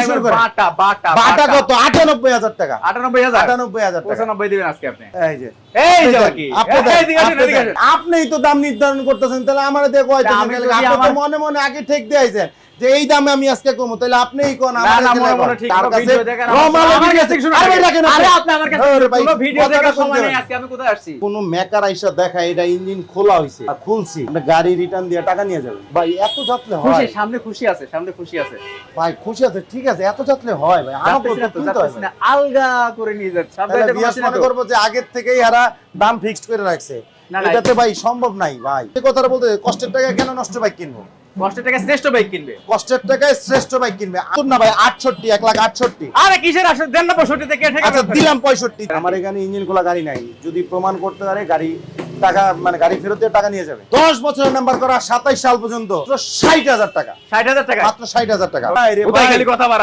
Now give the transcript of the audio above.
শুরু করে বাটা বাটা বাটা কত 98000 টাকা 98000 98000 টাকা 95 দিবেন আজকে আপনি এই যে এই যে কি আপনিই তো দাম নির্ধারণ করতেছেন, তাহলে আমার দিয়ে কয় টাকা আমি গেলে যদি আপনি তো আমার- মনে মনে আগে ঠিক দিয়েছেন যে এই দামে আমি আজকে কমু, তাহলে আপনিই কোন না, আমার না, কাছে মনে লাগবে। মনে ঠিক তার কোনো কাছে ভিডিও দেখেন, আমার কাছ থেকে শুনুন আরে আগে। দেখেন আরে আপনি আমার কাছে আরে ভাই, কোনো ভিডিও কথাটা দেখার শুনতে সময় নেই, হবে। আজকে আমি কোথায় আসছি? কোন মেকার আইসা দেখা এটা ইঞ্জিন খোলা হইছে আর খুলছি, আপনি গাড়ি রিটার্ন দিয়ে টাকা নিয়ে যাবেন। ভাই এত যাত্রে খুশি, হয় সামনে খুশি আছে, সামনে খুশি আছে। ভাই, খুশি আছে ঠিক আছে, এত যাত্রে হয় ভাই, আমার যাচ্তেছি না তো, কিনতে যাচ্তেছি হয় না, আলগা করে নিয়ে যাচ্ছে। সামনে তাহলে দেখো বিয়াস আসছি না মনে তো। করবো যে আগের থেকেই এরা দাম ফিক্সড করে রাখছে। না, না, এটাতে ভাই সম্ভব নাই ভাই, এই কথাটা বলতে কষ্টের টাকায় কেন নষ্ট বাইক কিনবো? কষ্টের টাকা শ্রেষ্ঠ বাইক কিনবে। কষ্টের টাকায় শ্রেষ্ঠ বাইক কিনবে আর না ভাই 68 1,68,000। আরে কিসের আসলে দেন না 65 থেকে ঠেকে আচ্ছা ফেলবেন। দিলাম 65। আমার এখানে ইঞ্জিন খোলা গাড়ি নাই, যদি প্রমাণ করতে পারে গাড়ি টাকা মানে গাড়ি ফেরত দিয়ে টাকা নিয়ে যাবে। 10 বছরের নাম্বার করা 27 সাল পর্যন্ত 60,000 টাকা, 60,000 টাকা। মাত্র 60,000 টাকা। ভাই রে কোথায় ভাই। খালি কথা বাড়ায়।